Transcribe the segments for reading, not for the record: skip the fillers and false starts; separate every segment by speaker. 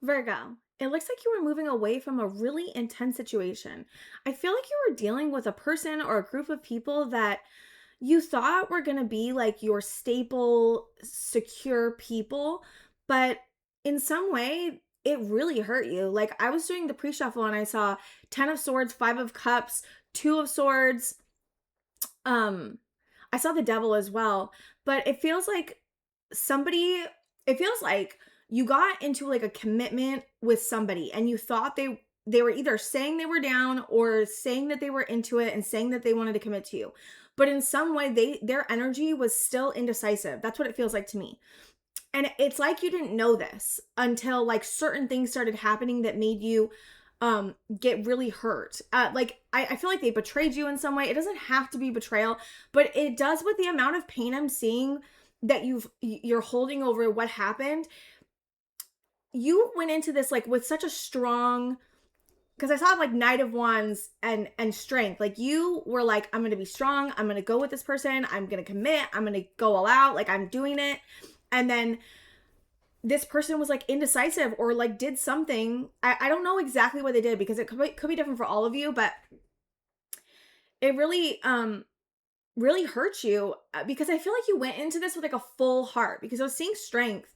Speaker 1: Virgo, it looks like you were moving away from a really intense situation. I feel like you were dealing with a person or a group of people that you thought were going to be like your staple, secure people, but in some way, it really hurt you. Like I was doing the pre shuffle and I saw 10 of Swords, 5 of Cups, 2 of Swords. Um, I saw the devil as well, but it feels like somebody it feels like you got into like a commitment with somebody and you thought they were either saying they were down or saying that they were into it and saying that they wanted to commit to you. But in some way their energy was still indecisive. That's what it feels like to me. And it's like you didn't know this until like certain things started happening that made you get really hurt. I feel like they betrayed you in some way. It doesn't have to be betrayal, but it does with the amount of pain I'm seeing that you're holding over what happened. You went into this like with such a strong, because I saw like Knight of Wands and strength. Like you were like, I'm gonna be strong, I'm gonna go with this person, I'm gonna commit, I'm gonna go all out, like I'm doing it. And then this person was like indecisive or like did something. I don't know exactly what they did because it could be different for all of you, but it really hurt you because I feel like you went into this with like a full heart because I was seeing strength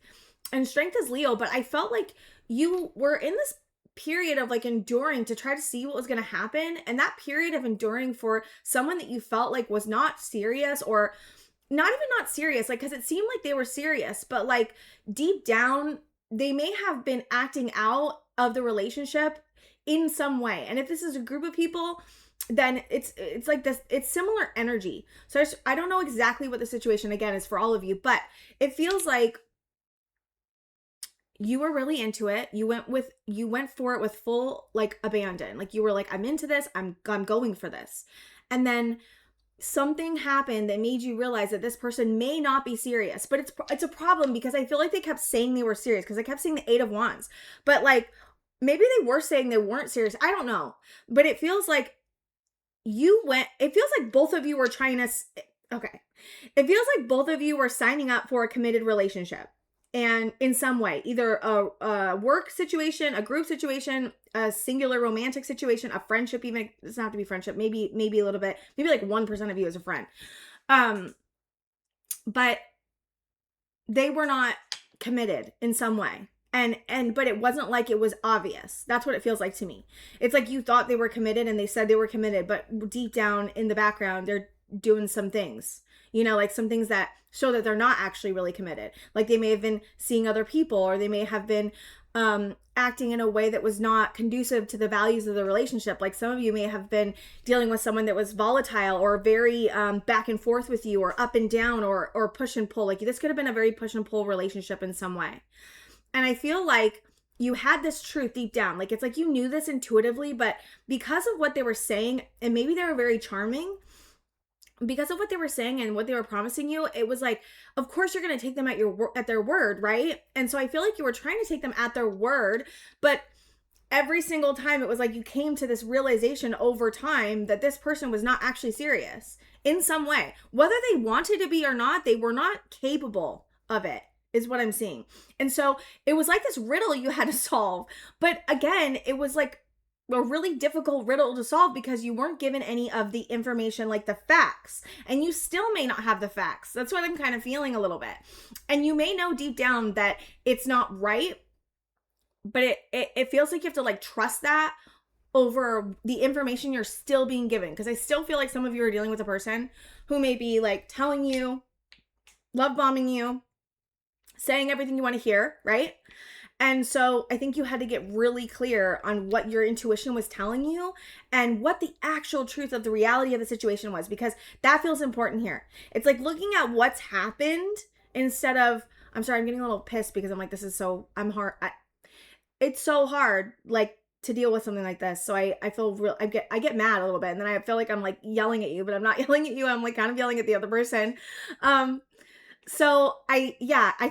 Speaker 1: and strength is Leo, but I felt like you were in this period of like enduring to try to see what was going to happen. And that period of enduring for someone that you felt like was not serious or not even not serious, like, because it seemed like they were serious, but like deep down, they may have been acting out of the relationship in some way. And if this is a group of people, then it's like this, it's similar energy. So I don't know exactly what the situation again is for all of you, but it feels like you were really into it. You went for it with full like abandon. Like you were like, I'm into this. I'm going for this. And then something happened that made you realize that this person may not be serious. But it's a problem because I feel like they kept saying they were serious because I kept saying the 8 of Wands. But like maybe they were saying they weren't serious. I don't know. But it feels like it feels like both of you were trying to okay. It feels like both of you were signing up for a committed relationship. And in some way, either a work situation, a group situation, a singular romantic situation, a friendship, even it doesn't have to be friendship, maybe a little bit, maybe like 1% of you is a friend. But they were not committed in some way. But it wasn't like it was obvious. That's what it feels like to me. It's like you thought they were committed and they said they were committed, but deep down in the background, they're doing some things, like some things that show that they're not actually really committed. Like they may have been seeing other people or they may have been acting in a way that was not conducive to the values of the relationship. Like some of you may have been dealing with someone that was volatile or very back and forth with you or up and down or push and pull. Like this could have been a very push and pull relationship in some way. And I feel like you had this truth deep down. Like it's like you knew this intuitively, but because of what they were saying, and maybe they were very charming, because of what they were saying and what they were promising you, it was like, of course you're going to take them at their word, right? And so I feel like you were trying to take them at their word, but every single time it was like you came to this realization over time that this person was not actually serious in some way. Whether they wanted to be or not, they were not capable of it, is what I'm seeing. And so it was like this riddle you had to solve. But again, it was like a really difficult riddle to solve because you weren't given any of the information, like the facts, and you still may not have the facts. That's what I'm kind of feeling a little bit. And you may know deep down that it's not right, but it feels like you have to like trust that over the information you're still being given. Because I still feel like some of you are dealing with a person who may be like telling you, love bombing you, saying everything you want to hear, right? And so I think you had to get really clear on what your intuition was telling you and what the actual truth of the reality of the situation was, because that feels important here. It's like looking at what's happened instead of, I'm sorry, I'm getting a little pissed because I'm like, this is so, it's so hard, like, to deal with something like this. So I feel I get mad a little bit, and then I feel like I'm like yelling at you, but I'm not yelling at you. I'm like kind of yelling at the other person. So I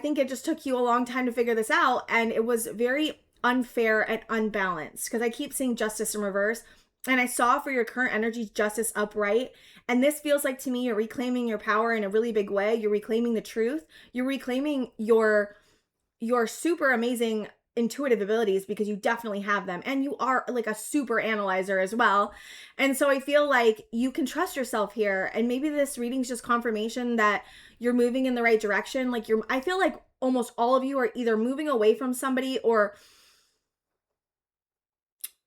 Speaker 1: think it just took you a long time to figure this out, and it was very unfair and unbalanced because I keep seeing justice in reverse, and I saw for your current energy justice upright, and this feels like to me you're reclaiming your power in a really big way. You're reclaiming the truth. You're reclaiming your super amazing intuitive abilities, because you definitely have them, and you are like a super analyzer as well. And so I feel like you can trust yourself here, and maybe this reading's just confirmation that you're moving in the right direction. Like I feel like almost all of you are either moving away from somebody or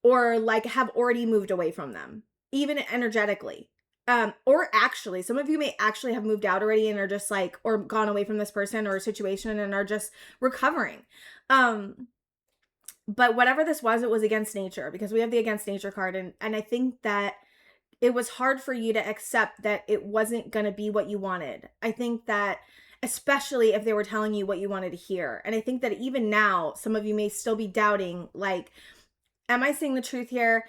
Speaker 1: like have already moved away from them, even energetically. Or actually, some of you may actually have moved out already and are just like, or gone away from this person or situation and are just recovering. But whatever this was, it was against nature, because we have the against nature card. And I think that it was hard for you to accept that it wasn't going to be what you wanted. I think that, especially if they were telling you what you wanted to hear. And I think that even now, some of you may still be doubting, like, am I saying the truth here?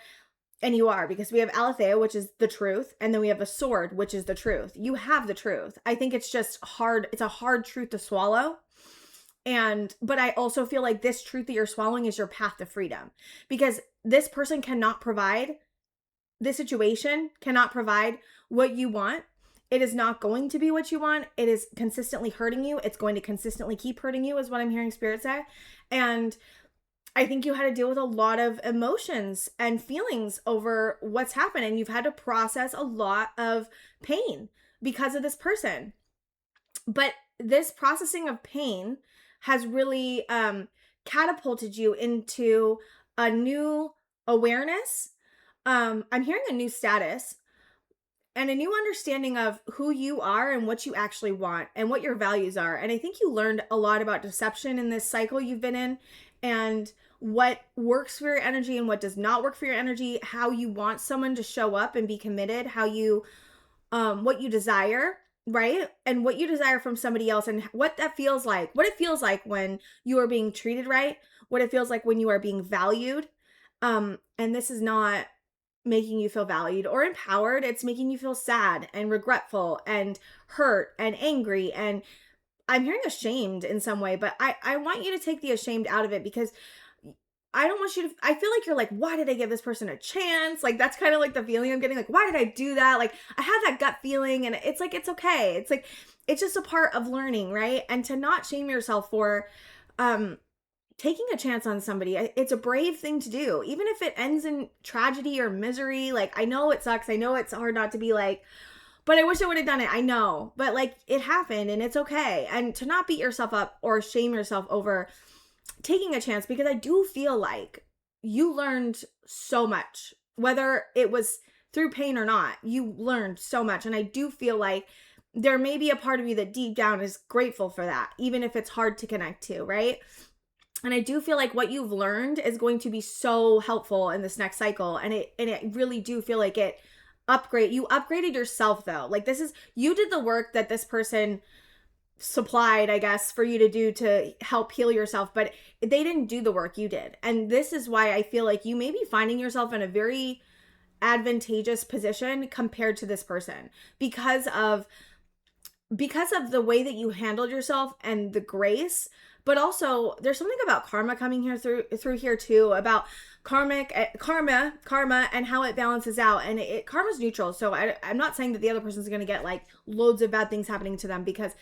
Speaker 1: And you are, because we have Aletheia, which is the truth, and then we have a sword, which is the truth. You have the truth. I think it's just hard. It's a hard truth to swallow. But I also feel like this truth that you're swallowing is your path to freedom, because this person cannot provide, this situation cannot provide what you want. It is not going to be what you want. It is consistently hurting you. It's going to consistently keep hurting you, is what I'm hearing Spirit say. And I think you had to deal with a lot of emotions and feelings over what's happened. And you've had to process a lot of pain because of this person. But this processing of pain has really catapulted you into a new awareness. I'm hearing a new status and a new understanding of who you are and what you actually want and what your values are. And I think you learned a lot about deception in this cycle you've been in, and what works for your energy and what does not work for your energy, how you want someone to show up and be committed, how you, what you desire, right? And what you desire from somebody else, and what that feels like, what it feels like when you are being treated right, what it feels like when you are being valued. And this is not making you feel valued or empowered. It's making you feel sad and regretful and hurt and angry. And I'm hearing ashamed in some way, but I want you to take the ashamed out of it, because I don't want you to, I feel like you're like, why did I give this person a chance? Like, that's kind of like the feeling I'm getting. Like, why did I do that? Like, I had that gut feeling, and it's like, it's okay. It's like, it's just a part of learning, right? And to not shame yourself for taking a chance on somebody. It's a brave thing to do, even if it ends in tragedy or misery. Like, I know it sucks. I know it's hard not to be like, but I wish I would have done it. I know, but like, it happened and it's okay. And to not beat yourself up or shame yourself over taking a chance, because I do feel like you learned so much, whether it was through pain or not. You learned so much. And I do feel like there may be a part of you that deep down is grateful for that, even if it's hard to connect to, right? And I do feel like what you've learned is going to be so helpful in this next cycle. And it really do feel like you upgraded yourself, though. Like, you did the work that this person supplied, I guess, for you to do to help heal yourself, but they didn't do the work, you did. And this is why I feel like you may be finding yourself in a very advantageous position compared to this person, because of the way that you handled yourself and the grace. But also, there's something about karma coming here through here too, about karma and how it balances out. And karma's neutral. So I'm not saying that the other person's going to get like loads of bad things happening to them, because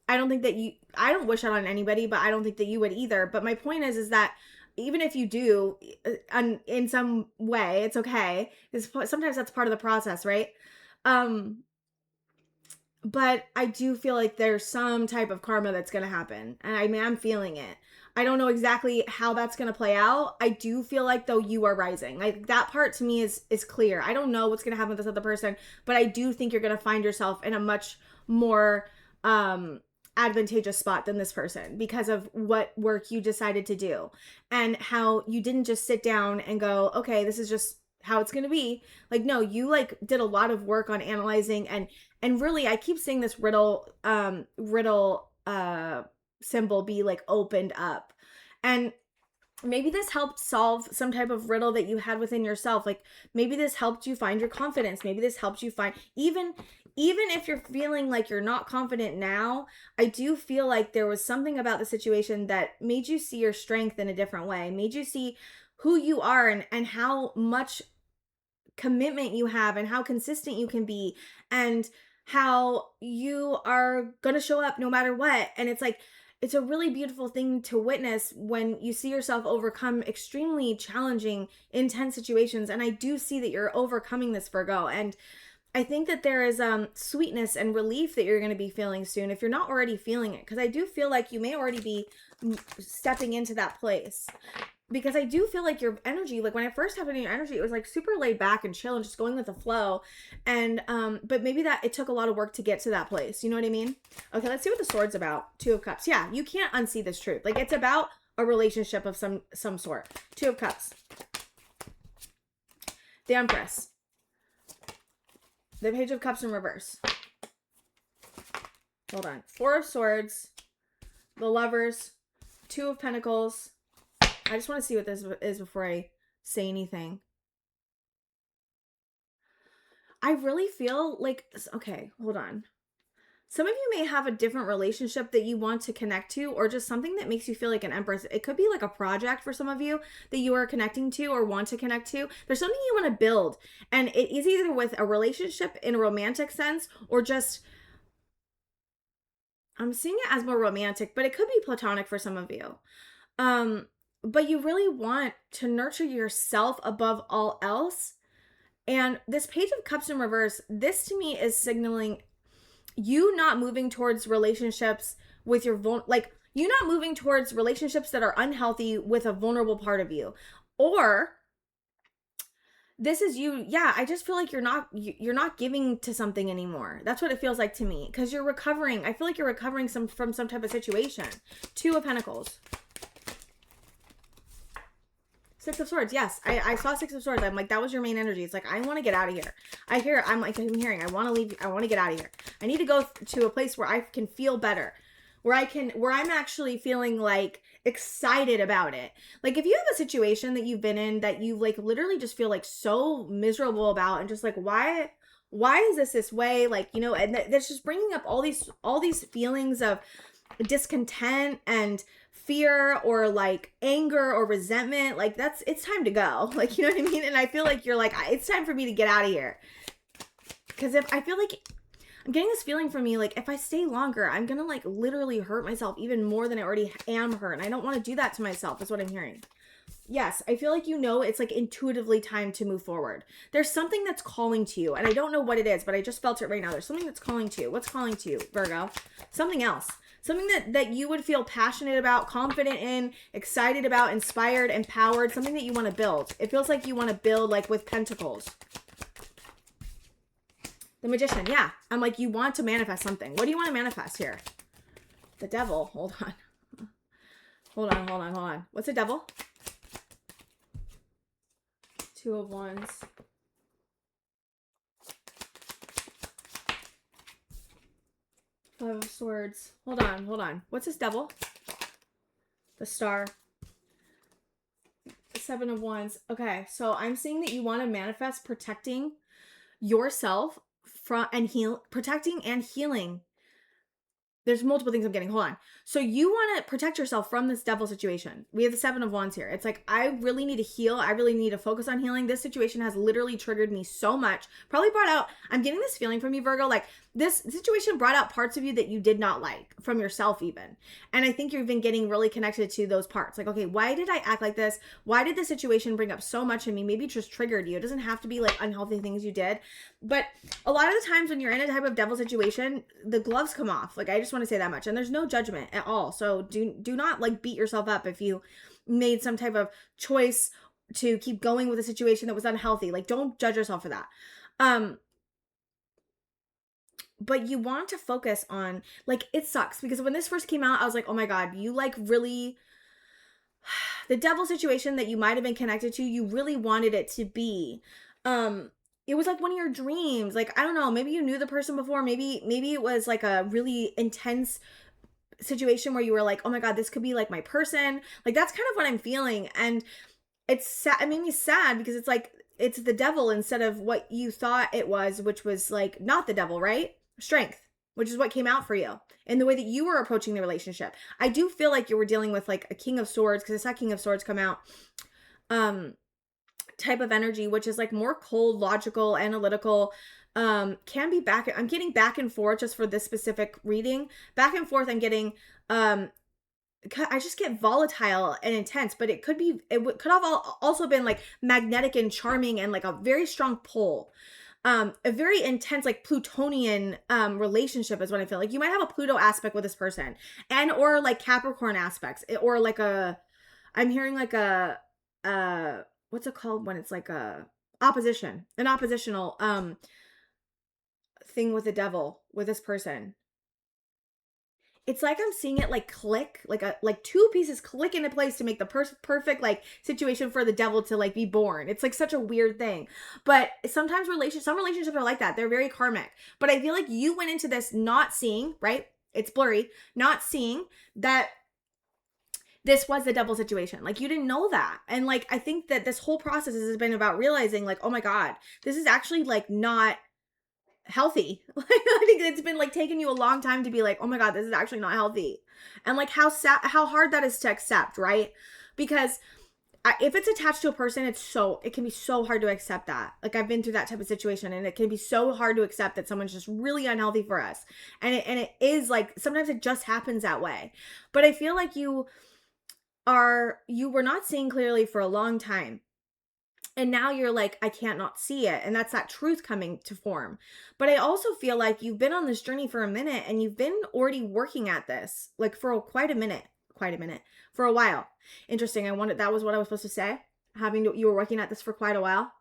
Speaker 1: I don't think that I don't wish that on anybody, but I don't think that you would either. But my point is that even if you do, in some way, it's okay. Because sometimes that's part of the process, right? But I do feel like there's some type of karma that's going to happen. And I mean, I'm feeling it. I don't know exactly how that's going to play out. I do feel like, though, you are rising. Like, that part to me is clear. I don't know what's going to happen with this other person, but I do think you're going to find yourself in a much more advantageous spot than this person, because of what work you decided to do and how you didn't just sit down and go, okay, this is just how it's going to be. Like, no, you like did a lot of work on analyzing and really, I keep seeing this riddle symbol be like opened up. And maybe this helped solve some type of riddle that you had within yourself. Like, maybe this helped you find your confidence. Maybe this helped you find, even if you're feeling like you're not confident now, I do feel like there was something about the situation that made you see your strength in a different way, made you see who you are and how much commitment you have and how consistent you can be and how you are going to show up no matter what. And it's like, it's a really beautiful thing to witness when you see yourself overcome extremely challenging, intense situations. And I do see that you're overcoming this, Virgo. And I think that there is sweetness and relief that you're going to be feeling soon if you're not already feeling it. Because I do feel like you may already be stepping into that place. Because I do feel like your energy, like when I first tapped into your energy, it was like super laid back and chill and just going with the flow. And, but maybe that it took a lot of work to get to that place. You know what I mean? Okay, let's see what the sword's about. Two of Cups. Yeah, you can't unsee this truth. Like it's about a relationship of some sort. Two of Cups. The Empress. The Page of Cups in reverse. Hold on. Four of Swords. The Lovers. Two of Pentacles. I just want to see what this is before I say anything. I really feel like, okay, hold on. Some of you may have a different relationship that you want to connect to, or just something that makes you feel like an empress. It could be like a project for some of you that you are connecting to or want to connect to. There's something you want to build, and it is either with a relationship in a romantic sense or just, I'm seeing it as more romantic, but it could be platonic for some of you. But you really want to nurture yourself above all else. And this Page of Cups in reverse, this to me is signaling you not moving towards relationships with your, you not moving towards relationships that are unhealthy with a vulnerable part of you. Or this is you, yeah, I just feel like you're not giving to something anymore. That's what it feels like to me. Because you're recovering. I feel like you're recovering from some type of situation. Two of Pentacles. Six of Swords. Yes, I saw Six of Swords. I'm like, that was your main energy. It's like, I want to get out of here. I'm hearing, I want to leave. I want to get out of here. I need to go to a place where I can feel better, where I'm actually feeling like excited about it. Like if you have a situation that you've been in that you like literally just feel like so miserable about, and just like, why is this way? Like, you know, and that's just bringing up all these feelings of discontent and fear or like anger or resentment. Like it's time to go. Like, you know what I mean? And I feel like you're like, it's time for me to get out of here. Because if I feel like I'm getting this feeling from me, like if I stay longer, I'm gonna like literally hurt myself even more than I already am hurt. And I don't want to do that to myself, is what I'm hearing. Yes, I feel like, you know, it's like intuitively time to move forward. There's something that's calling to you, and I don't know what it is, but I just felt it right now. There's something that's calling to you. What's calling to you, Virgo? Something else. Something that you would feel passionate about, confident in, excited about, inspired, empowered, something that you want to build. It feels like you want to build, like with Pentacles. The Magician, yeah. I'm like, you want to manifest something. What do you want to manifest here? The Devil. Hold on. Hold on. What's the Devil? Two of Wands. Five of Swords. Hold on. What's this Devil? The Star. The Seven of Wands. Okay, so I'm seeing that you want to manifest protecting yourself from protecting and healing. There's multiple things I'm getting. Hold on. So you want to protect yourself from this Devil situation. We have the Seven of Wands here. It's like, I really need to heal. I really need to focus on healing. This situation has literally triggered me so much. Probably brought out, I'm getting this feeling from you, Virgo, like this situation brought out parts of you that you did not like from yourself even. And I think you've been getting really connected to those parts. Like, okay, why did I act like this? Why did the situation bring up so much in me? Maybe it just triggered you. It doesn't have to be like unhealthy things you did. But a lot of the times when you're in a type of Devil situation, the gloves come off. Like, I just want to say that much. And there's no judgment at all. So do not like beat yourself up if you made some type of choice to keep going with a situation that was unhealthy. Like, don't judge yourself for that. But you want to focus on, like, it sucks because when this first came out, I was like, oh my God, you like really, the Devil situation that you might have been connected to, you really wanted it to be, it was like one of your dreams. Like, I don't know, maybe you knew the person before. Maybe it was like a really intense situation where you were like, oh my God, this could be like my person. Like, that's kind of what I'm feeling. And it's sad. It made me sad because it's like, it's the Devil instead of what you thought it was, which was like not the Devil, right? Strength, which is what came out for you in the way that you were approaching the relationship. I do feel like you were dealing with like a King of Swords, because I saw King of Swords come out, type of energy, which is like more cold, logical, analytical, can be I'm getting back and forth just for this specific reading. Back and forth, I'm getting, I just get volatile and intense, but it could could have also been like magnetic and charming and like a very strong pull. A very intense like Plutonian relationship is what I feel like. You might have a Pluto aspect with this person, and or like Capricorn aspects, or like I'm hearing like what's it called when it's like an oppositional thing with the devil with this person. It's like I'm seeing it like click, like two pieces click into place to make the perfect like situation for the devil to like be born. It's like such a weird thing. But sometimes some relationships are like that. They're very karmic. But I feel like you went into this not seeing, right? It's blurry, not seeing that this was the devil situation. Like you didn't know that. And like I think that this whole process has been about realizing like, oh my God, this is actually like not healthy. Like I think it's been like taking you a long time to be like, oh my God, this is actually not healthy. And like how hard that is to accept, right? Because if it's attached to a person, it can be so hard to accept that. Like I've been through that type of situation, and it can be so hard to accept that someone's just really unhealthy for us. And it is like, sometimes it just happens that way. But I feel like you were not seeing clearly for a long time. And now you're like, I can't not see it. And that's that truth coming to form. But I also feel like you've been on this journey for a minute, and you've been already working at this like for quite a minute, for a while. Interesting. That was what I was supposed to say. You were working at this for quite a while.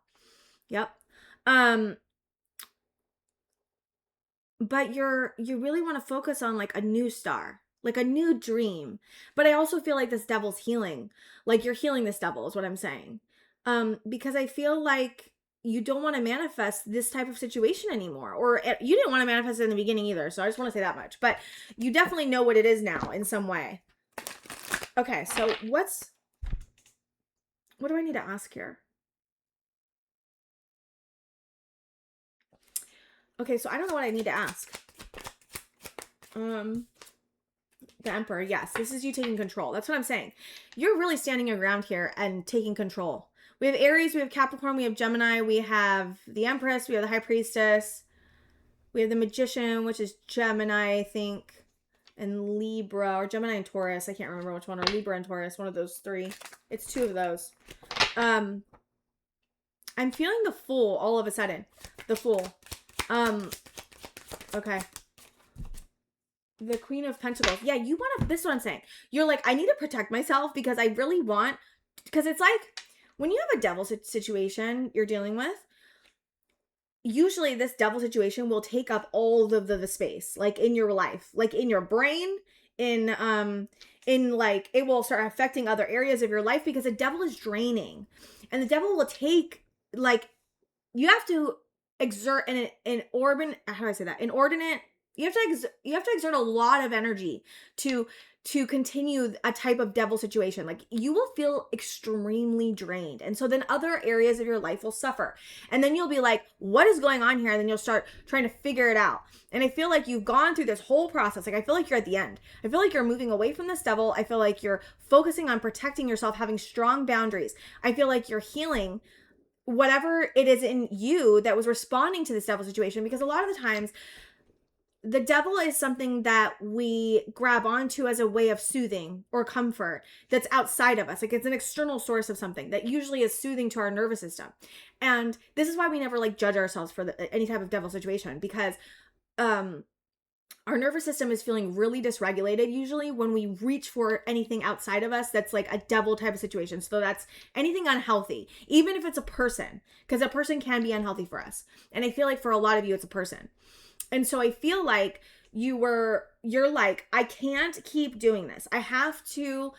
Speaker 1: Yep. But you really want to focus on like a new star, like a new dream. But I also feel like this devil's healing. Like you're healing this devil is what I'm saying. Because I feel like you don't want to manifest this type of situation anymore, or you didn't want to manifest it in the beginning either. So I just want to say that much, but you definitely know what it is now in some way. Okay. So what do I need to ask here? Okay. So I don't know what I need to ask. The Emperor. Yes. This is you taking control. That's what I'm saying. You're really standing your ground here and taking control. We have Aries, we have Capricorn, we have Gemini, we have the Empress, we have the High Priestess, we have the Magician, which is Gemini, I think, and Libra, or Gemini and Taurus. I can't remember which one, or Libra and Taurus, one of those three. It's two of those. I'm feeling the Fool all of a sudden. The Fool. Okay. The Queen of Pentacles. Yeah, this is what I'm saying. You're like, I need to protect myself because I really want, because it's like, when you have a devil situation you're dealing with, usually this devil situation will take up all of the space, like in your life, like in your brain, in like, it will start affecting other areas of your life because the devil is draining. And the devil will take, like, you have to exert inordinate, you have to exert a lot of energy to continue a type of devil situation. Like you will feel extremely drained. And so then other areas of your life will suffer. And then you'll be like, what is going on here? And then you'll start trying to figure it out. And I feel like you've gone through this whole process. Like I feel like you're at the end. I feel like you're moving away from this devil. I feel like you're focusing on protecting yourself, having strong boundaries. I feel like you're healing whatever it is in you that was responding to this devil situation. Because a lot of the times, the devil is something that we grab onto as a way of soothing or comfort that's outside of us. Like it's an external source of something that usually is soothing to our nervous system. And this is why we never like judge ourselves for any type of devil situation, because our nervous system is feeling really dysregulated usually when we reach for anything outside of us that's like a devil type of situation. So that's anything unhealthy, even if it's a person, because a person can be unhealthy for us. And I feel like for a lot of you, it's a person. And so I feel like you're like, I can't keep doing this. I have to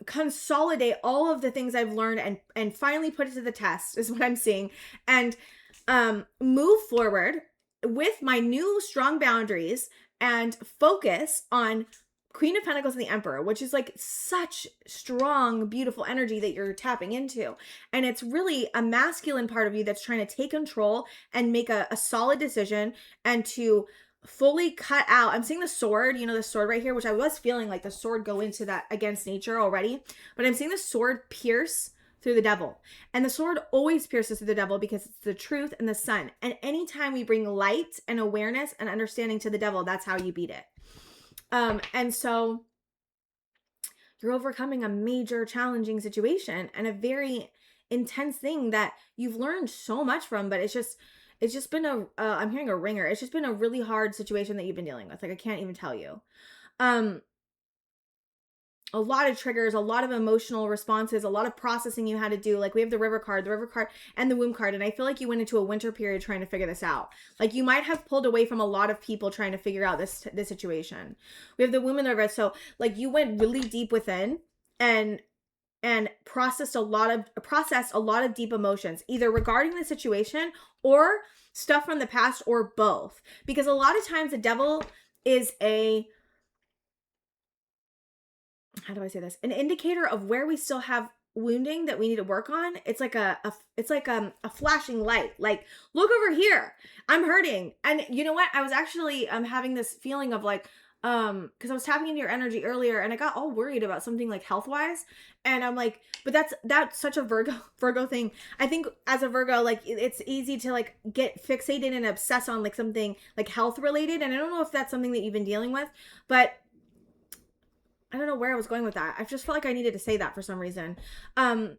Speaker 1: consolidate all of the things I've learned and finally put it to the test is what I'm seeing, and move forward with my new strong boundaries and focus on Queen of Pentacles and the Emperor, which is like such strong, beautiful energy that you're tapping into. And it's really a masculine part of you that's trying to take control and make a solid decision and to fully cut out. I'm seeing the sword, the sword right here, which I was feeling like the sword go into that against nature already. But I'm seeing the sword pierce through the devil. And the sword always pierces through the devil because it's the truth and the sun. And anytime we bring light and awareness and understanding to the devil, that's how you beat it. And so you're overcoming a major challenging situation and a very intense thing that you've learned so much from, but it's just been I'm hearing a ringer. It's just been a really hard situation that you've been dealing with. Like, I can't even tell you. A lot of triggers, a lot of emotional responses, a lot of processing you had to do. Like, we have the river card and the womb card. And I feel like you went into a winter period trying to figure this out. Like, you might have pulled away from a lot of people trying to figure out this situation. We have the womb and the river. So like, you went really deep within and processed a lot of deep emotions, either regarding the situation or stuff from the past, or both. Because a lot of times the devil is how do I say this? An indicator of where we still have wounding that we need to work on. It's like a flashing light. Like, look over here. I'm hurting. And you know what? I was actually having this feeling of like, because I was tapping into your energy earlier and I got all worried about something like health wise. And I'm like, but that's such a Virgo thing. I think as a Virgo, like, it's easy to like get fixated and obsess on like something like health related. And I don't know if that's something that you've been dealing with, but I don't know where I was going with that. I just felt like I needed to say that for some reason. You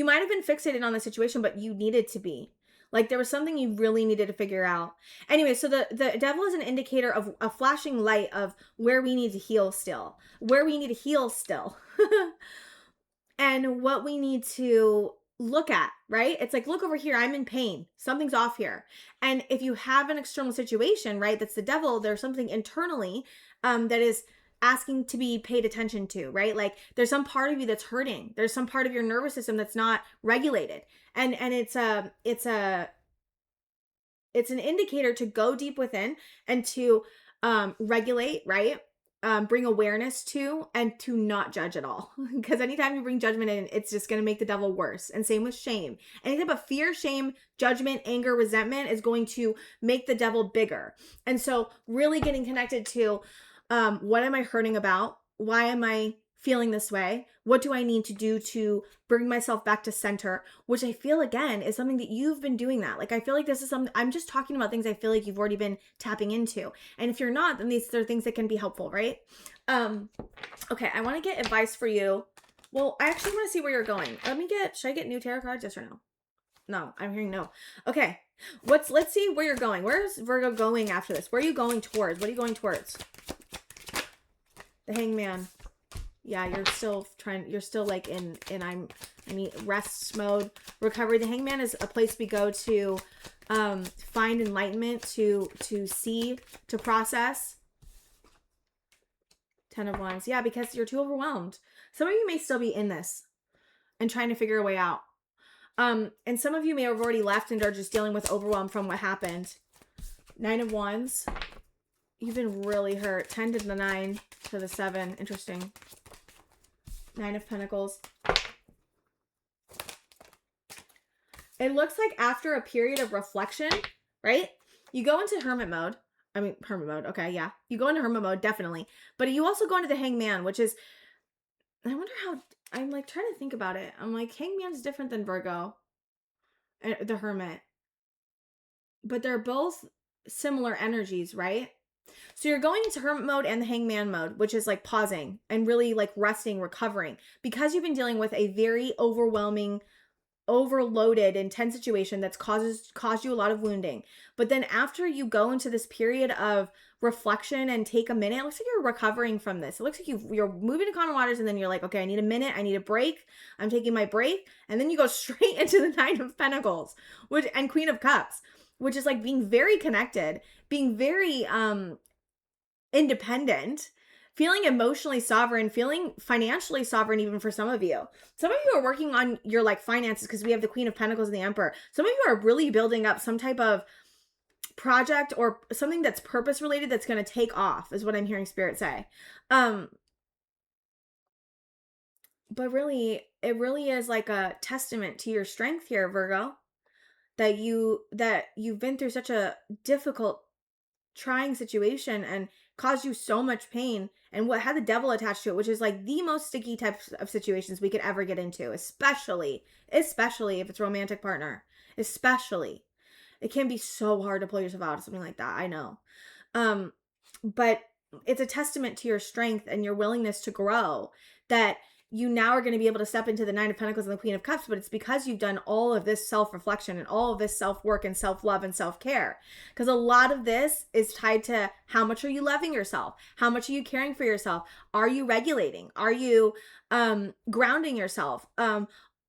Speaker 1: might have been fixated on the situation, but you needed to be. Like, there was something you really needed to figure out. Anyway, so the devil is an indicator of a flashing light of where we need to heal still. And what we need to look at, right? It's like, look over here, I'm in pain. Something's off here. And if you have an external situation, right, that's the devil, there's something internally that is asking to be paid attention to, right? Like, there's some part of you that's hurting. There's some part of your nervous system that's not regulated. And it's an indicator to go deep within and to regulate, right? Bring awareness to, and to not judge at all. Because anytime you bring judgment in, it's just going to make the devil worse. And same with shame. Any type of fear, shame, judgment, anger, resentment is going to make the devil bigger. And so really getting connected to what am I hurting about? Why am I feeling this way? What do I need to do to bring myself back to center? Which I feel, again, is something that you've been doing that. Like, I feel like this is something, I'm just talking about things I feel like you've already been tapping into. And if you're not, then these are things that can be helpful, right? Okay, I want to get advice for you. Well, I actually want to see where you're going. Should I get new tarot cards? Yes or no? No, I'm hearing no. Okay, let's see where you're going. Where's Virgo going after this? Where are you going towards? What are you going towards? The Hangman. Yeah, you're still like in rest mode, recovery. The Hangman is a place we go to find enlightenment, to see, to process. 10 of Wands. Yeah, because you're too overwhelmed. Some of you may still be in this and trying to figure a way out. And some of you may have already left and are just dealing with overwhelm from what happened. 9 of Wands. You've been really hurt. 10 to the 9 to the 7. Interesting. 9 of Pentacles. It looks like after a period of reflection, right? You go into hermit mode. Okay, yeah. You go into hermit mode, definitely. But you also go into the Hangman, which is, I wonder how, I'm like trying to think about it. I'm like, Hangman's different than Virgo, the Hermit. But they're both similar energies, right? So you're going into hermit mode and the Hangman mode, which is like pausing and really like resting, recovering, because you've been dealing with a very overwhelming, overloaded, intense situation that's caused you a lot of wounding. But then after you go into this period of reflection and take a minute, it looks like you're recovering from this. It looks like you're moving to calmer waters, and then you're like, okay, I need a minute, I need a break, I'm taking my break, and then you go straight into the Nine of Pentacles, and Queen of Cups, which is like being very connected, being very independent, feeling emotionally sovereign, feeling financially sovereign, even for some of you. Some of you are working on your like finances because we have the Queen of Pentacles and the Emperor. Some of you are really building up some type of project or something that's purpose related that's going to take off, is what I'm hearing Spirit say. But really, it really is like a testament to your strength here, Virgo, that you've been through such a difficult, trying situation and caused you so much pain, and what had the devil attached to it, which is like the most sticky types of situations we could ever get into, especially if it's romantic partner. Especially, it can be so hard to pull yourself out of something like that. I know. but it's a testament to your strength and your willingness to grow that you now are going to be able to step into the Nine of Pentacles and the Queen of Cups, but it's because you've done all of this self-reflection and all of this self-work and self-love and self-care. Because a lot of this is tied to how much are you loving yourself? How much are you caring for yourself? Are you regulating? Are you grounding yourself?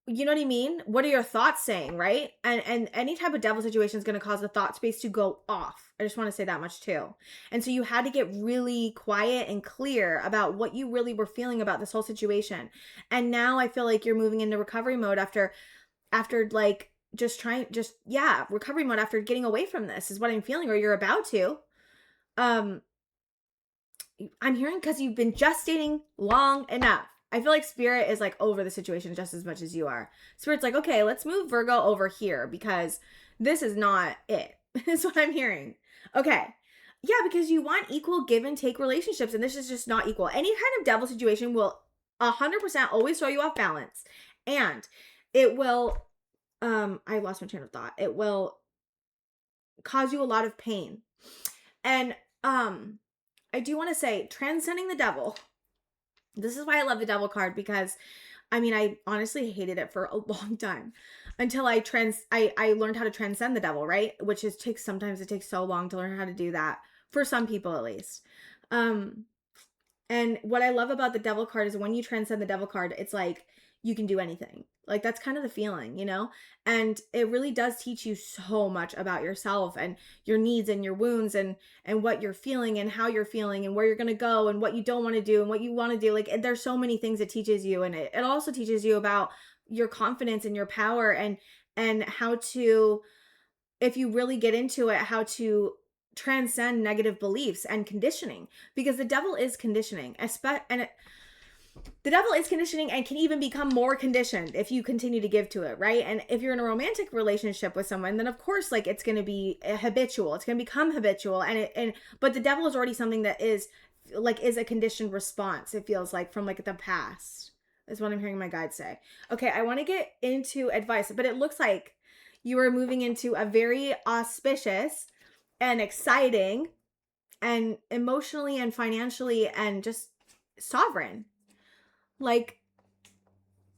Speaker 1: You know what I mean? What are your thoughts saying, right? And any type of devil situation is going to cause the thought space to go off. I just want to say that much too. And so you had to get really quiet and clear about what you really were feeling about this whole situation. And now I feel like you're moving into recovery mode after like recovery mode after getting away from this is what I'm feeling, or you're about to. I'm hearing because you've been gestating long enough. I feel like Spirit is like over the situation just as much as you are. Spirit's like, okay, let's move Virgo over here because this is not it. Is what I'm hearing. Okay. Yeah, because you want equal give and take relationships, and this is just not equal. Any kind of devil situation will 100% always throw you off balance. And it will, I lost my train of thought. It will cause you a lot of pain. And I do want to say, transcending the devil. This is why I love the devil card, because I mean, I honestly hated it for a long time until I learned how to transcend the devil, right? Which is sometimes it takes so long to learn how to do that, for some people at least. And what I love about the devil card is when you transcend the devil card, it's like you can do anything. Like that's kind of the feeling, you know? And it really does teach you so much about yourself and your needs and your wounds and what you're feeling and how you're feeling and where you're going to go and what you don't want to do and what you want to do. Like there's so many things it teaches you. And it also teaches you about your confidence and your power and how to, if you really get into it, how to transcend negative beliefs and conditioning, because the devil is conditioning, the devil is conditioning and can even become more conditioned if you continue to give to it, right? And if you're in a romantic relationship with someone, then of course, like it's going to be habitual. It's going to become habitual. But the devil is already something that is a conditioned response. It feels like from like the past is what I'm hearing my guides say. Okay. I want to get into advice, but it looks like you are moving into a very auspicious and exciting and emotionally and financially and just sovereign, like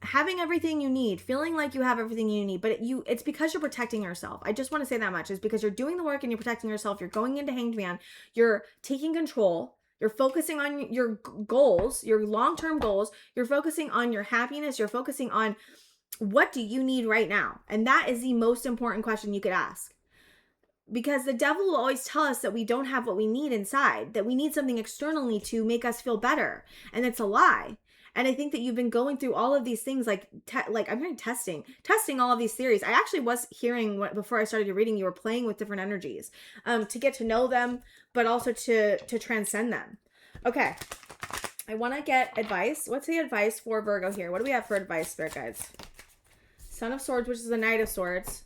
Speaker 1: having everything you need, feeling like you have everything you need, but it's because you're protecting yourself. I just want to say that much. Is because you're doing the work and you're protecting yourself. You're going into Hanged Man. You're taking control. You're focusing on your goals, your long-term goals. You're focusing on your happiness. You're focusing on what do you need right now? And that is the most important question you could ask. Because the devil will always tell us that we don't have what we need inside, that we need something externally to make us feel better. And it's a lie. And I think that you've been going through all of these things, like I'm hearing testing all of these theories. I actually was hearing before I started your reading, you were playing with different energies to get to know them, but also to transcend them. Okay. I want to get advice. What's the advice for Virgo here? What do we have for advice, Spirit Guides? Son of Swords, which is the Knight of Swords.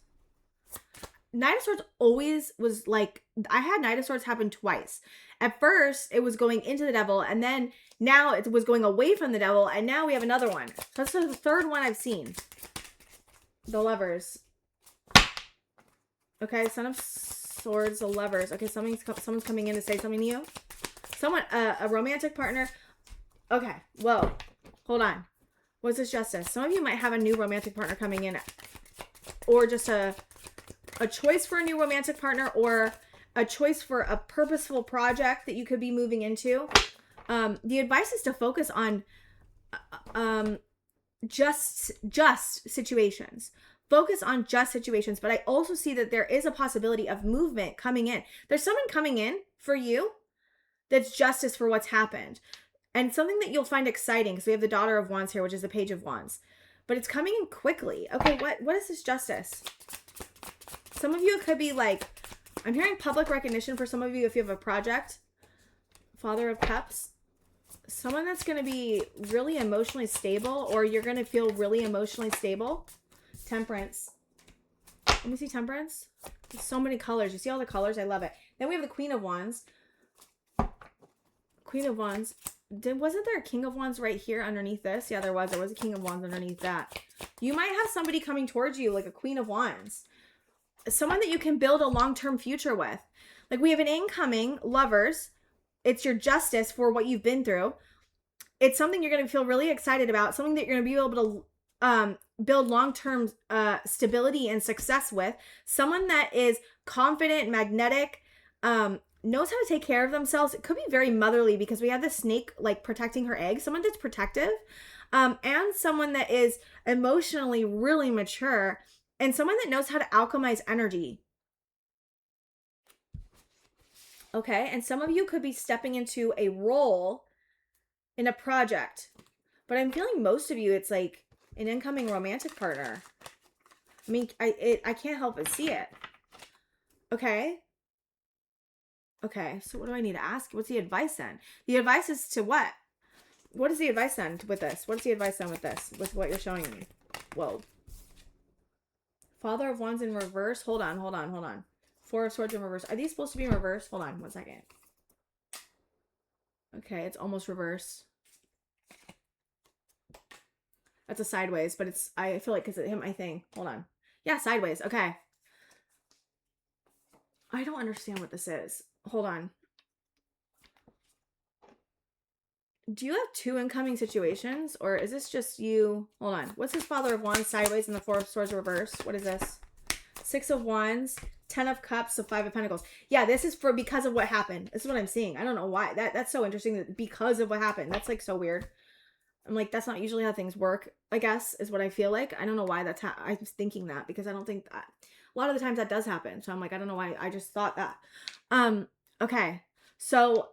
Speaker 1: Knight of Swords always was like, I had Knight of Swords happen twice. At first, it was going into the devil, and then now it was going away from the devil, and now we have another one. So that's the third one I've seen. The Lovers. Okay, Son of Swords, the Lovers. Okay, someone's coming in to say something to you. Someone, a romantic partner. Okay, whoa, hold on. What's this justice? Some of you might have a new romantic partner coming in, or just a choice for a new romantic partner, or a choice for a purposeful project that you could be moving into. The advice is to focus on just situations. Focus on just situations. But I also see that there is a possibility of movement coming in. There's someone coming in for you that's justice for what's happened. And something that you'll find exciting, because we have the Daughter of Wands here, which is the Page of Wands. But it's coming in quickly. Okay, what is this justice? Some of you could be like, I'm hearing public recognition for some of you if you have a project. Father of Cups. Someone that's going to be really emotionally stable, or you're going to feel really emotionally stable. Temperance. Let me see Temperance. There's so many colors. You see all the colors? I love it. Then we have the Queen of Wands. Queen of Wands. Wasn't there a King of Wands right here underneath this? Yeah, there was. There was a King of Wands underneath that. You might have somebody coming towards you like a Queen of Wands. Someone that you can build a long-term future with. Like we have an incoming Lovers, it's your justice for what you've been through. It's something you're going to feel really excited about, something that you're going to be able to build long-term stability and success with. Someone that is confident, magnetic, knows how to take care of themselves. It could be very motherly because we have the snake like protecting her eggs. Someone that's protective, and someone that is emotionally really mature, and someone that knows how to alchemize energy. Okay, and some of you could be stepping into a role in a project, but I'm feeling most of you, it's like an incoming romantic partner. I mean, I can't help but see it. Okay. Okay, so what do I need to ask? What's the advice then? The advice is to what? What is the advice then with this? What's the advice then with this? With what you're showing me? Whoa. Father of Wands in reverse. Hold on. Four of Swords in reverse. Are these supposed to be in reverse? Hold on 1 second. Okay, it's almost reverse. That's a sideways, but it's, I feel like because it hit my thing. Hold on. Yeah, sideways. Okay. I don't understand what this is. Hold on. Do you have 2 incoming situations, or is this just you? Hold on. What's this Father of Wands sideways and the Four of Swords reverse? What is this? 6 of Wands, 10 of Cups, so 5 of Pentacles. Yeah, this is for because of what happened. This is what I'm seeing. I don't know why. That's so interesting that because of what happened. That's like so weird. I'm like, that's not usually how things work, I guess, is what I feel like. I don't know why that's how I'm thinking that, because I don't think that a lot of the times that does happen. So I'm like, I don't know why I just thought that. Okay. So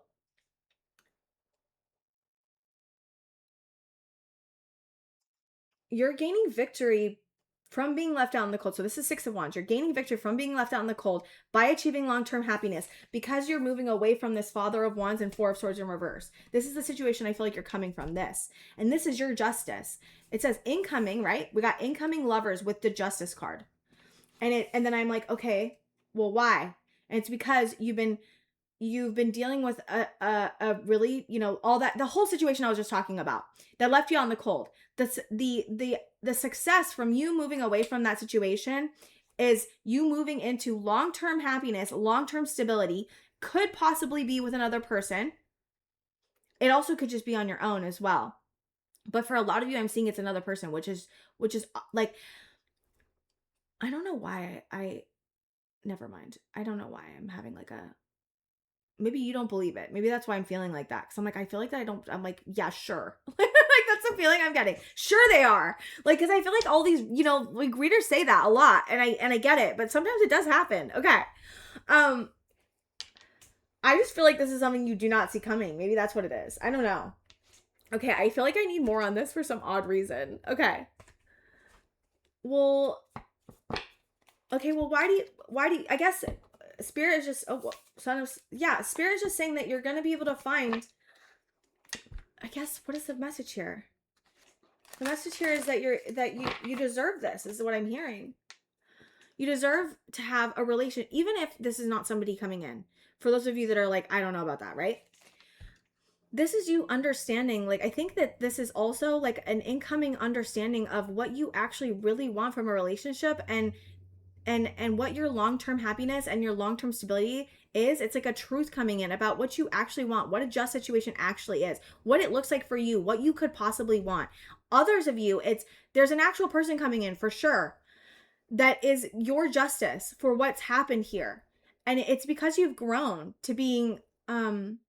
Speaker 1: you're gaining victory from being left out in the cold. So this is 6 of Wands. You're gaining victory from being left out in the cold by achieving long-term happiness because you're moving away from this Father of Wands and 4 of Swords in reverse. This is the situation I feel like you're coming from this. And this is your justice. It says incoming, right? We got incoming lovers with the Justice card. And then I'm like, okay, well, why? And it's because you've been dealing with a really, you know, all that, the whole situation I was just talking about that left you on the cold. The success from you moving away from that situation is you moving into long-term happiness, long-term stability, could possibly be with another person. It also could just be on your own as well. But for a lot of you, I'm seeing it's another person, which is like, I don't know why never mind. I don't know why I'm having like a, maybe you don't believe it. Maybe that's why I'm feeling like that. Cause I'm like, I feel like that I'm like, yeah, sure. Like that's the feeling I'm getting. Sure they are. Like, cause I feel like all these, you know, like readers say that a lot and I get it, but sometimes it does happen. Okay. I just feel like this is something you do not see coming. Maybe that's what it is. I don't know. Okay. I feel like I need more on this for some odd reason. Okay. Well, okay. Well, why do you, I guess Spirit is just, Spirit is just saying that you're going to be able to find, I guess, what is the message here? The message here is that you deserve this, is what I'm hearing. You deserve to have a relation, even if this is not somebody coming in. For those of you that are like, I don't know about that, right? This is you understanding, like, I think that this is also like an incoming understanding of what you actually really want from a relationship and what your long-term happiness and your long-term stability is. It's like a truth coming in about what you actually want, what a just situation actually is, what it looks like for you, what you could possibly want. Others of you, there's an actual person coming in for sure that is your justice for what's happened here. And it's because you've grown to being an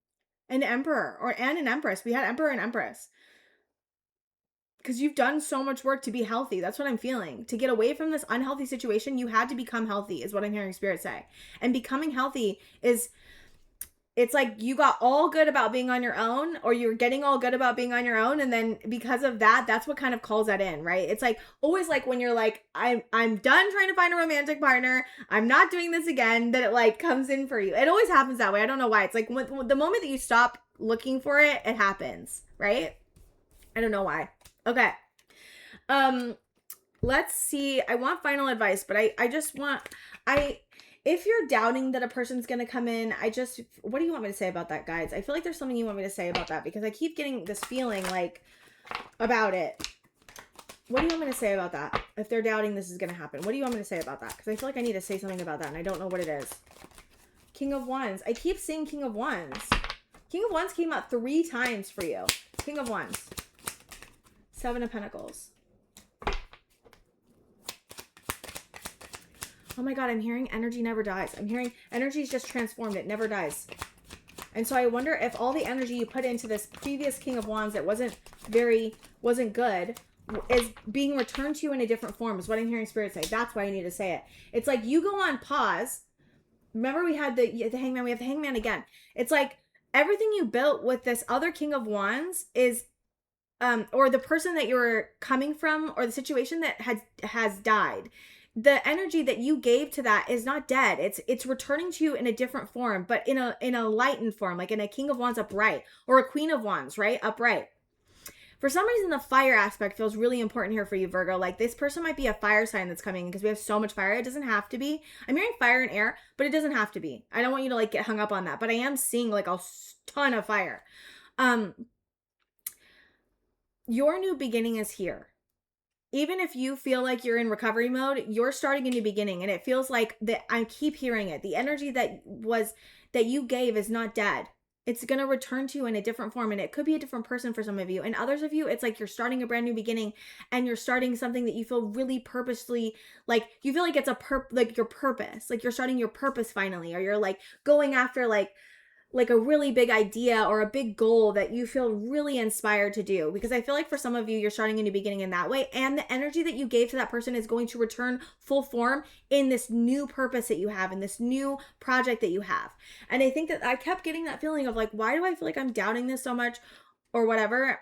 Speaker 1: emperor and an empress. We had emperor and empress. Because you've done so much work to be healthy. That's what I'm feeling. To get away from this unhealthy situation, you had to become healthy, is what I'm hearing Spirit say. And becoming healthy is, it's like you got all good about being on your own, or you're getting all good about being on your own. And then because of that, that's what kind of calls that in, right? It's like always like when you're like, I'm done trying to find a romantic partner. I'm not doing this again. That it like comes in for you. It always happens that way. I don't know why. It's like when, the moment that you stop looking for it, it happens, right? I don't know why. Okay. Let's see. I want final advice, but I just want, if you're doubting that a person's going to come in, what do you want me to say about that, guys? I feel like there's something you want me to say about that because I keep getting this feeling like about it. What do you want me to say about that? If they're doubting this is going to happen, what do you want me to say about that? Because I feel like I need to say something about that and I don't know what it is. King of Wands. I keep seeing King of Wands. King of Wands came out 3 times for you. King of Wands. 7 of Pentacles. Oh my God, I'm hearing energy never dies. I'm hearing energy is just transformed. It never dies. And so I wonder if all the energy you put into this previous King of Wands that wasn't good is being returned to you in a different form is what I'm hearing Spirit say. That's why I need to say it. It's like you go on pause. Remember we had the Hangman. We have the Hangman again. It's like everything you built with this other King of Wands is, or the person that you're coming from or the situation that has died. The energy that you gave to that is not dead. It's returning to you in a different form, but in a lightened form, like in a King of Wands upright or a Queen of Wands, right? Upright. For some reason, the fire aspect feels really important here for you, Virgo. Like this person might be a fire sign that's coming because we have so much fire. It doesn't have to be. I'm hearing fire and air, but it doesn't have to be. I don't want you to like get hung up on that, but I am seeing like a ton of fire. Your new beginning is here. Even if you feel like you're in recovery mode, you're starting a new beginning. And it feels like that. I keep hearing it. The energy that you gave is not dead. It's going to return to you in a different form. And it could be a different person for some of you. And others of you, it's like you're starting a brand new beginning and you're starting something that you feel really purposely, like you feel like it's like your purpose, like you're starting your purpose finally, or you're like going after like a really big idea or a big goal that you feel really inspired to do. Because I feel like for some of you, you're starting a new beginning in that way. And the energy that you gave to that person is going to return full form in this new purpose that you have, in this new project that you have. And I think that I kept getting that feeling of like, why do I feel like I'm doubting this so much or whatever?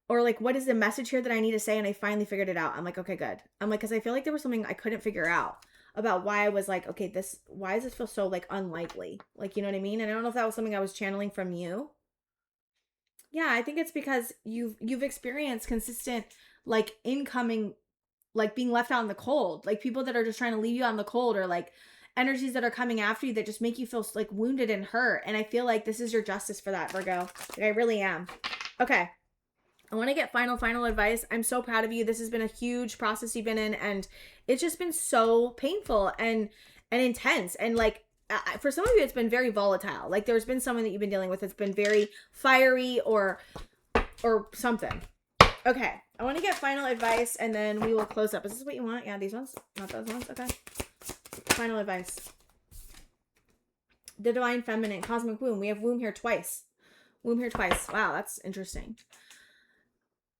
Speaker 1: Or like, what is the message here that I need to say? And I finally figured it out. I'm like, okay, good. I'm like, because I feel like there was something I couldn't figure out about why I was like, okay, why does this feel so like unlikely? Like, you know what I mean? And I don't know if that was something I was channeling from you. Yeah, I think it's because you've experienced consistent like incoming, like being left out in the cold, like people that are just trying to leave you out in the cold, or like energies that are coming after you that just make you feel like wounded and hurt. And I feel like this is your justice for that, Virgo. Like, I really am. Okay. I want to get final advice. I'm so proud of you. This has been a huge process you've been in, and it's just been so painful and intense. And like, for some of you, it's been very volatile. Like there's been someone that you've been dealing with that's been very fiery or something. Okay. I want to get final advice and then we will close up. Is this what you want? Yeah, these ones, not those ones. Okay. Final advice. The divine feminine, cosmic womb. We have womb here twice. Womb here twice. Wow, that's interesting.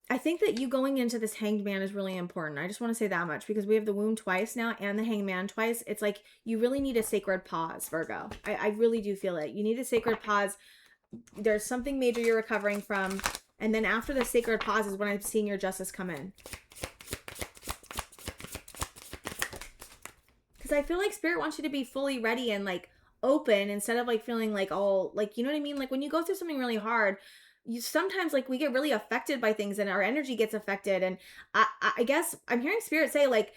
Speaker 1: I think that you going into this hanged man is really important. I just want to say that much because we have the womb twice now and the hanged man twice. It's like you really need a sacred pause, Virgo. I really do feel it. You need a sacred pause. There's something major you're recovering from. And then after the sacred pause is when I'm seeing your justice come in. Because I feel like Spirit wants you to be fully ready and like open instead of like feeling like all like, you know what I mean? Like when you go through something really hard, you sometimes like we get really affected by things and our energy gets affected. And I guess I'm hearing Spirit say like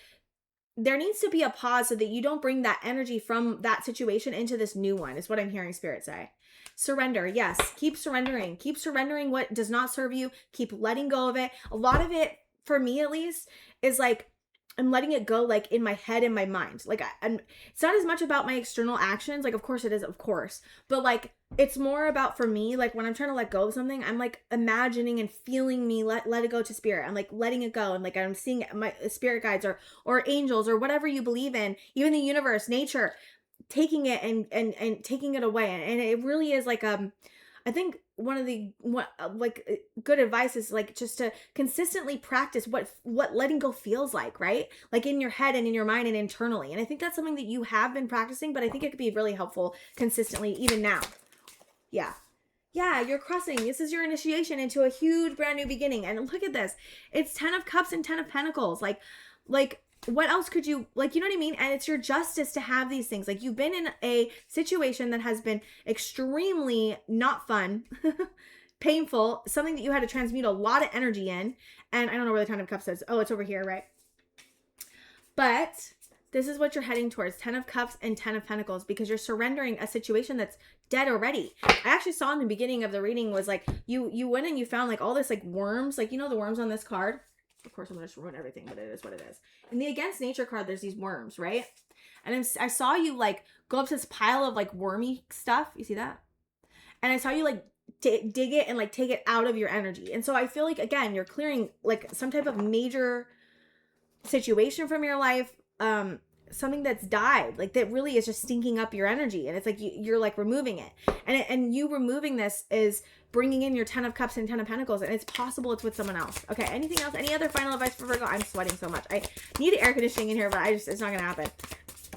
Speaker 1: there needs to be a pause so that you don't bring that energy from that situation into this new one, is what I'm hearing Spirit say. Surrender. Yes. Keep surrendering. Keep surrendering what does not serve you. Keep letting go of it. A lot of it, for me at least, is like I'm letting it go like in my head and my mind. Like it's not as much about my external actions. Like, of course it is, of course. But like, it's more about for me, like when I'm trying to let go of something, I'm like imagining and feeling me let it go to Spirit. I'm like letting it go. And like, I'm seeing my spirit guides or angels or whatever you believe in, even the universe, nature, taking it and taking it away. And it really is like, I think one of the good advice is like just to consistently practice what letting go feels like, right? Like in your head and in your mind and internally. And I think that's something that you have been practicing, but I think it could be really helpful consistently even now. Yeah. Yeah, you're crossing. This is your initiation into a huge brand new beginning. And look at this. It's 10 of Cups and 10 of Pentacles. Like what else could you, like, you know what I mean? And it's your justice to have these things. Like, you've been in a situation that has been extremely not fun, painful, something that you had to transmute a lot of energy in. And I don't know where the 10 of Cups is. Oh, it's over here, right? But this is what you're heading towards, 10 of Cups and 10 of Pentacles, because you're surrendering a situation that's dead already. I actually saw in the beginning of the reading was like, you went and you found like all this like worms, like, you know, the worms on this card. Of course, I'm going to just ruin everything, but it is what it is. In the Against Nature card, there's these worms, right? And I saw you, like, go up to this pile of, like, wormy stuff. You see that? and I saw you like dig it and like take it out of your energy. And so I feel like, again, you're clearing like some type of major situation from your life, something that's died, like that really is just stinking up your energy, and it's like you're like removing it, and you removing this is bringing in your 10 of cups and 10 of pentacles, and it's possible it's with someone else. Okay, anything else? Any other final advice for Virgo? I'm sweating so much. I need air conditioning in here, but it's not gonna happen.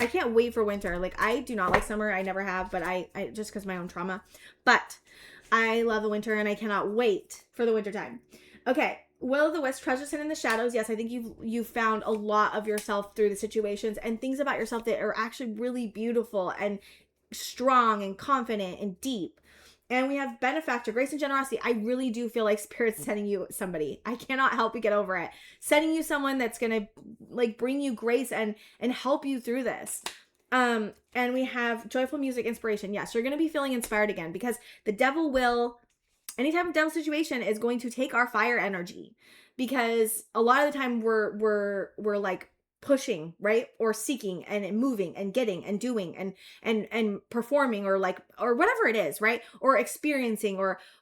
Speaker 1: I can't wait for winter. Like, I do not like summer. I never have, but I just because my own trauma, but I love the winter, and I cannot wait for the winter time. Okay, Will of the Wisp, treasures hidden in the shadows. Yes, I think you've found a lot of yourself through the situations and things about yourself that are actually really beautiful and strong and confident and deep. And we have Benefactor, grace and generosity. I really do feel like Spirit's sending you somebody. I cannot help but get over it. Sending you someone that's gonna like bring you grace and help you through this. And we have joyful music, inspiration. Yes, you're gonna be feeling inspired again, because the devil will, any type of devil situation is going to take our fire energy, because a lot of the time we're like pushing, right? Or seeking and moving and getting and doing and performing, or like, or whatever it is, right? Or experiencing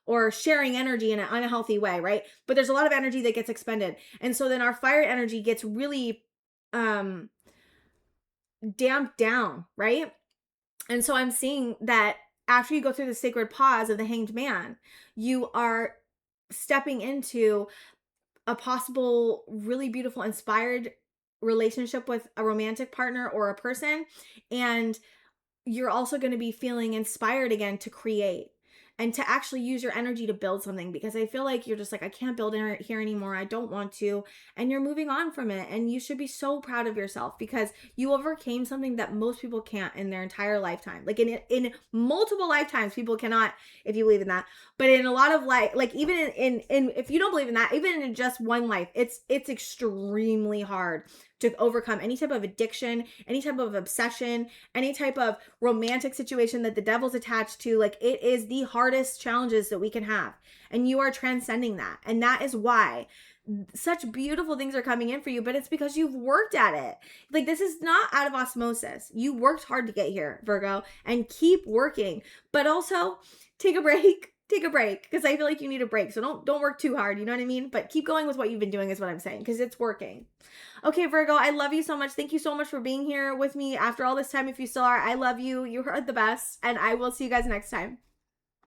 Speaker 1: or sharing energy in an unhealthy way, right? But there's a lot of energy that gets expended. And so then our fire energy gets really damped down, right? And so I'm seeing that after you go through the sacred pause of the Hanged Man, you are stepping into a possible really beautiful, inspired relationship with a romantic partner or a person. And you're also going to be feeling inspired again to create and to actually use your energy to build something, because I feel like you're just like, I can't build here anymore. I don't want to. And you're moving on from it. And you should be so proud of yourself, because you overcame something that most people can't in their entire lifetime. Like in multiple lifetimes, people cannot, if you believe in that. But in a lot of life, like even in if you don't believe in that, even in just one life, it's extremely hard to overcome any type of addiction, any type of obsession, any type of romantic situation that the devil's attached to. Like, it is the hardest challenges that we can have. And you are transcending that. And that is why such beautiful things are coming in for you, but it's because you've worked at it. Like, this is not out of osmosis. You worked hard to get here, Virgo, and keep working. But also take a break. Take a break, because I feel like you need a break. So don't work too hard, you know what I mean? But keep going with what you've been doing is what I'm saying, because it's working. Okay, Virgo, I love you so much. Thank you so much for being here with me after all this time. If you still are, I love you. You are the best. And I will see you guys next time.